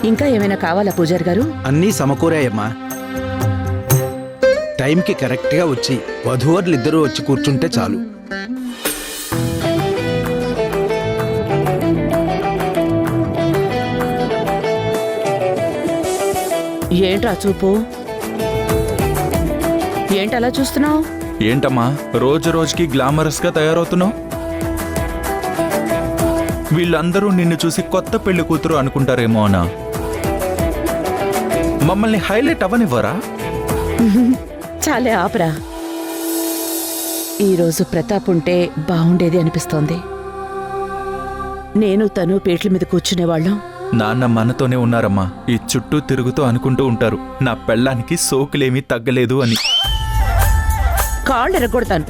ఇంకా ఏమైనా కావాలా పూజారి గారు? అన్నీ సమకూరాయమ్మా. టైంకి కరెక్ట్గా వచ్చి వధూవరులు ఇద్దరూ వచ్చి కూర్చుంటే చాలు. ఏంట్రా చూపు? ఏంటలా చూస్తున్నావు? ఏంటమ్మా రోజు రోజుకి గ్లామరస్ గా తయారవుతున్నావు? వీళ్ళందరూ నిన్ను చూసి కొత్త పెళ్లి కూతురు అనుకుంటారేమో అనా? మమ్మల్ని హైలైట్ అవ్వనివ్వరా? చాలే ఆపరా. ఈరోజు ప్రతాప్ ఉంటే బాగుండేది అనిపిస్తోంది. నేను తను పీటల మీద కూర్చునేవాళ్ళం. నాన్న మనతోనే ఉన్నారమ్మా. ఈ చుట్టూ తిరుగుతూ అనుకుంటూ ఉంటారు నా పెళ్ళానికి సోకులేమీ తగ్గలేదు అని. కాళ్ళు ఎరగొడతాను.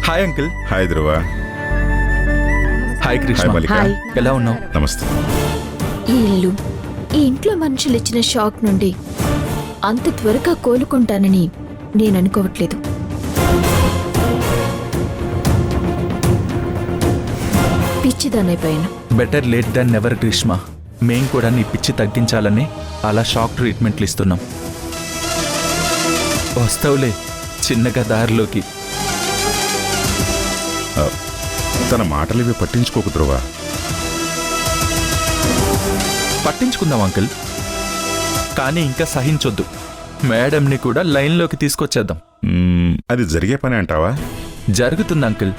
Hi uncle. Hi Dhruva. Hi Krishna. Hi Mallika. Hi. ఎలా ఉన్నావు? నమస్తే. ఈ ఇల్లు, ఈ ఇంట్లో మనుషులు ఇచ్చిన షాక్ నుండి అంత త్వరగా కోలుకుంటానని నేను అనుకోవట్లేదు. పిచ్చిదానైపోయాను. Better late than never Greeshma. మేం కూడా నీ పిచ్చి తగ్గించాలని అలా షాక్ ట్రీట్మెంట్లు ఇస్తున్నాం. వస్తావులే చిన్నగా దారిలోకి. తన మాటలు ఇవి పట్టించుకోకు ధ్రువ. పట్టించుకుందాం అంకుల్, కానీ ఇంకా సహించొద్దు. మేడంని కూడా లైన్లోకి తీసుకొచ్చేద్దాం. అది జరిగే పని అంటావా? జరుగుతుంది అంకుల్.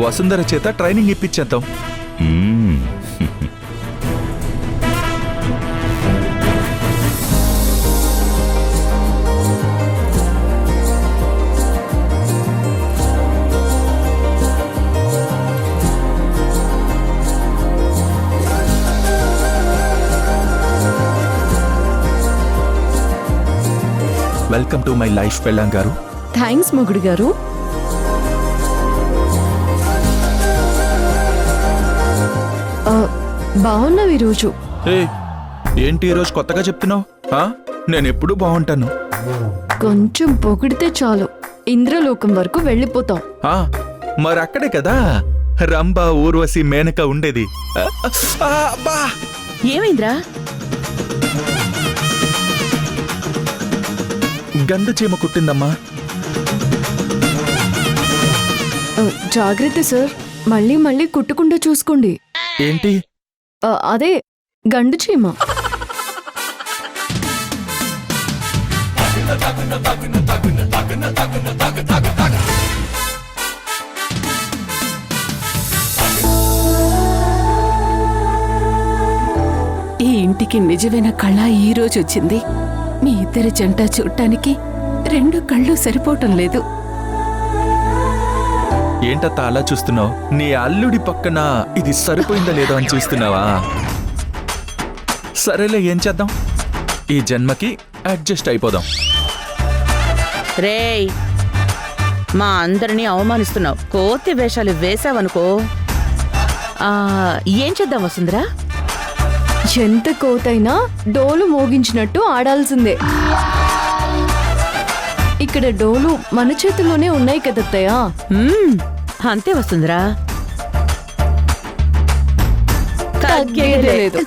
వసుంధర చేత ట్రైనింగ్ ఇప్పించేద్దాం. వెల్కమ్ టు మై లైఫ్ పెళ్ళాం గారు. థ్యాంక్స్ మొగుడు గారు. బాగున్నావు ఈరోజు. ఏంటి ఈరోజు కొత్తగా చెప్తున్నావు? నేను ఎప్పుడూ బాగుంటాను. కొంచెం పొగిడితే చాలు ఇంద్రలోకం వరకు వెళ్ళిపోతాం. మరి అక్కడే కదా రంభ, ఊర్వశి, మేనక ఉండేది. ఏమైందిరా? గండు చీమ కుట్టిందమ్మా. జాగ్రత్త సార్, మళ్ళీ మళ్ళీ కుట్టకుండా చూసుకోండి. ఏంటి? అదే గండు చీమ. ఈ ఇంటికి నిజమైన కళ ఈ రోజు వచ్చింది. మీ ఇద్దరి జంట చూడటానికి రెండు కళ్ళు సరిపోవటం లేదు. ఏంటత్తా అలా చూస్తున్నావు? నీ అల్లుడి పక్కన ఇది సరిపోయిందా లేదో అని చూస్తున్నావా? సరేలే, ఏం చేద్దాం, ఈ జన్మకి అడ్జస్ట్ అయిపోదాం. రేయ్, మా అందరినీ అవమానిస్తున్నావు. కోతి వేషాలు వేసావనుకో ఏం చేద్దాం వసుంధరా? ఎంత కోతైనా డోలు మోగించినట్టు ఆడాల్సిందే. ఇక్కడ డోలు మన చేతుల్లోనే ఉన్నాయి కదత్తయ్య. అంతే వసుంధరా, తగ్గేదే లేదు.